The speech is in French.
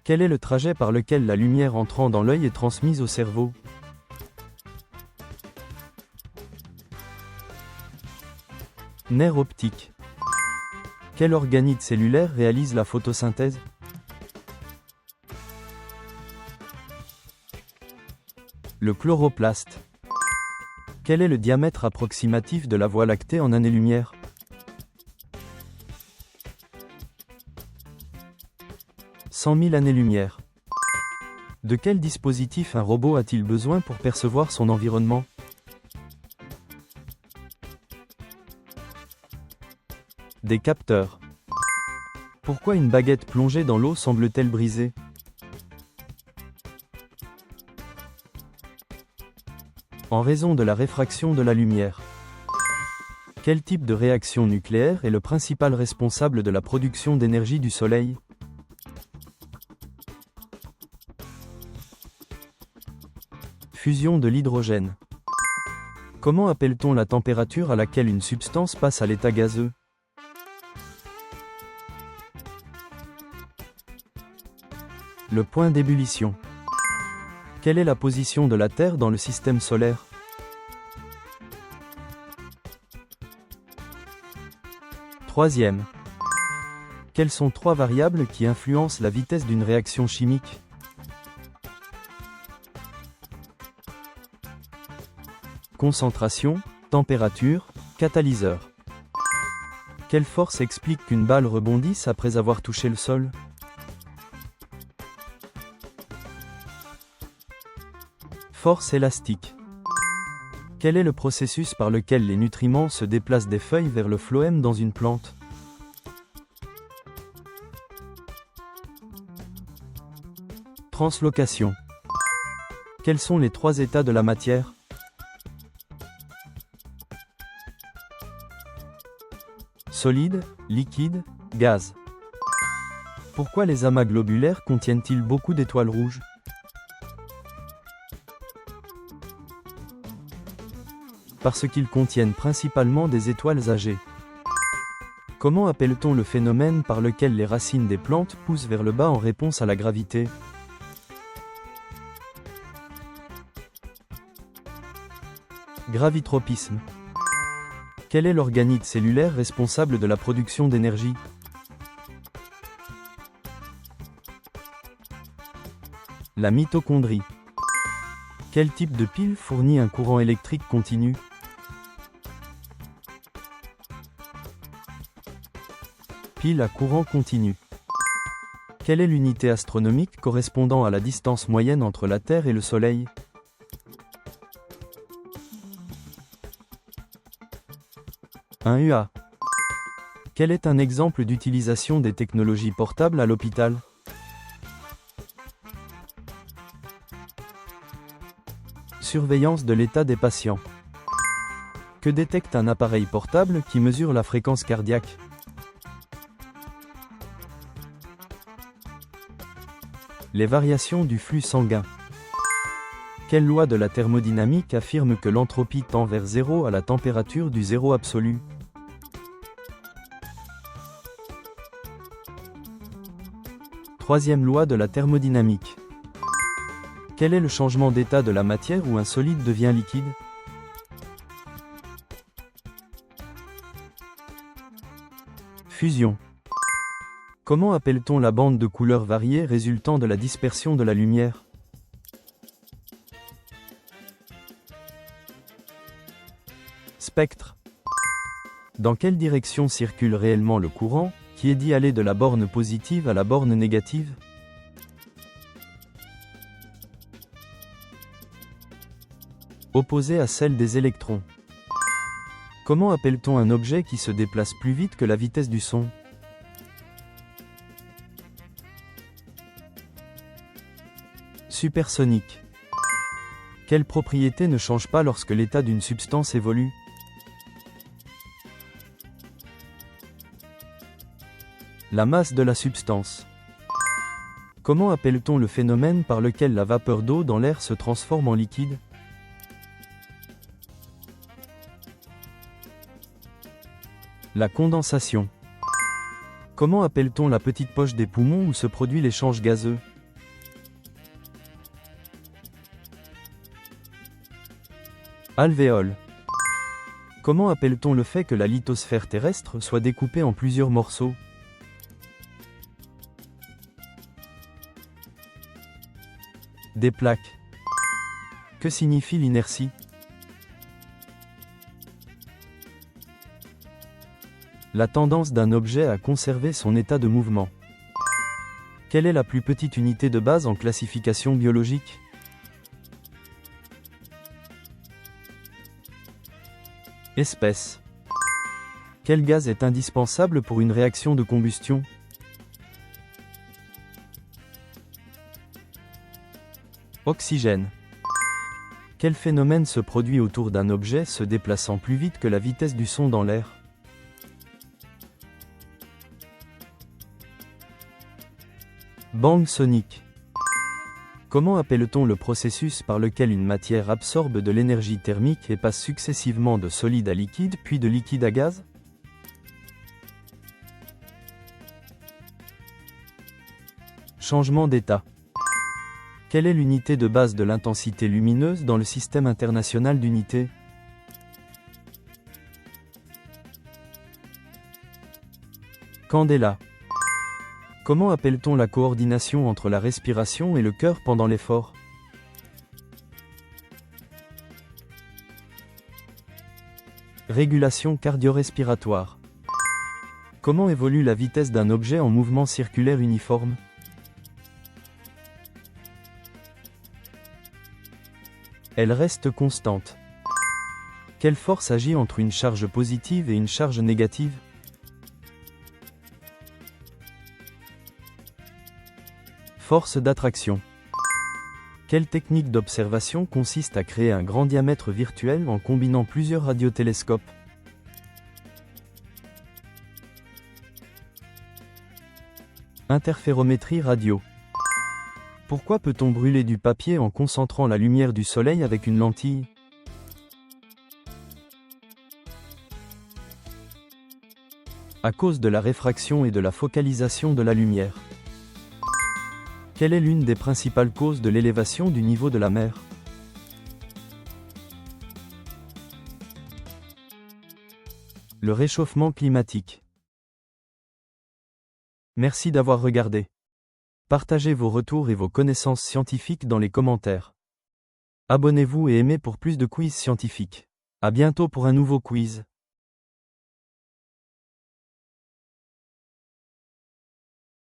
Quel est le trajet par lequel la lumière entrant dans l'œil est transmise au cerveau? Nerf optique. Quel organite cellulaire réalise la photosynthèse? Le chloroplaste. Quel est le diamètre approximatif de la Voie lactée en années-lumière? « 100 000 années-lumière. De quel dispositif un robot a-t-il besoin pour percevoir son environnement? Des capteurs. Pourquoi une baguette plongée dans l'eau semble-t-elle brisée? En raison de la réfraction de la lumière. Quel type de réaction nucléaire est le principal responsable de la production d'énergie du Soleil? Fusion de l'hydrogène. Comment appelle-t-on la température à laquelle une substance passe à l'état gazeux? Le point d'ébullition. Quelle est la position de la Terre dans le système solaire? Troisième. Quelles sont trois variables qui influencent la vitesse d'une réaction chimique? Concentration, température, catalyseur. Quelle force explique qu'une balle rebondisse après avoir touché le sol? Force élastique. Quel est le processus par lequel les nutriments se déplacent des feuilles vers le phloème dans une plante? Translocation. Quels sont les trois états de la matière? Solide, liquide, gaz. Pourquoi les amas globulaires contiennent-ils beaucoup d'étoiles rouges? Parce qu'ils contiennent principalement des étoiles âgées. Comment appelle-t-on le phénomène par lequel les racines des plantes poussent vers le bas en réponse à la gravité? Gravitropisme. Quel est l'organite cellulaire responsable de la production d'énergie? La mitochondrie. Quel type de pile fournit un courant électrique continu? Pile à courant continu. Quelle est l'unité astronomique correspondant à la distance moyenne entre la Terre et le Soleil? Un UA. Quel est un exemple d'utilisation des technologies portables à l'hôpital? Surveillance de l'état des patients. Que détecte un appareil portable qui mesure la fréquence cardiaque? Les variations du flux sanguin. Quelle loi de la thermodynamique affirme que l'entropie tend vers zéro à la température du zéro absolu? Troisième loi de la thermodynamique. Quel est le changement d'état de la matière où un solide devient liquide? Fusion. Comment appelle-t-on la bande de couleurs variées résultant de la dispersion de la lumière? Spectre. Dans quelle direction circule réellement le courant, qui est dit aller de la borne positive à la borne négative? Opposée à celle des électrons. Comment appelle-t-on un objet qui se déplace plus vite que la vitesse du son? Supersonique. Quelle propriété ne change pas lorsque l'état d'une substance évolue? La masse de la substance. Comment appelle-t-on le phénomène par lequel la vapeur d'eau dans l'air se transforme en liquide? La condensation. Comment appelle-t-on la petite poche des poumons où se produit l'échange gazeux? Alvéole. Comment appelle-t-on le fait que la lithosphère terrestre soit découpée en plusieurs morceaux? Des plaques. Que signifie l'inertie? La tendance d'un objet à conserver son état de mouvement. Quelle est la plus petite unité de base en classification biologique? Espèce. Quel gaz est indispensable pour une réaction de combustion? Oxygène. Quel phénomène se produit autour d'un objet se déplaçant plus vite que la vitesse du son dans l'air? Bande sonique. Comment appelle-t-on le processus par lequel une matière absorbe de l'énergie thermique et passe successivement de solide à liquide puis de liquide à gaz? Changement d'état. Quelle est l'unité de base de l'intensité lumineuse dans le système international d'unités? Candela. Comment appelle-t-on la coordination entre la respiration et le cœur pendant l'effort? Régulation cardio-respiratoire. Comment évolue la vitesse d'un objet en mouvement circulaire uniforme? Elle reste constante. Quelle force agit entre une charge positive et une charge négative? Force d'attraction. Quelle technique d'observation consiste à créer un grand diamètre virtuel en combinant plusieurs radiotélescopes? Interférométrie radio. Pourquoi peut-on brûler du papier en concentrant la lumière du soleil avec une lentille? À cause de la réfraction et de la focalisation de la lumière. Quelle est l'une des principales causes de l'élévation du niveau de la mer? Le réchauffement climatique. Merci d'avoir regardé. Partagez vos retours et vos connaissances scientifiques dans les commentaires. Abonnez-vous et aimez pour plus de quiz scientifiques. À bientôt pour un nouveau quiz.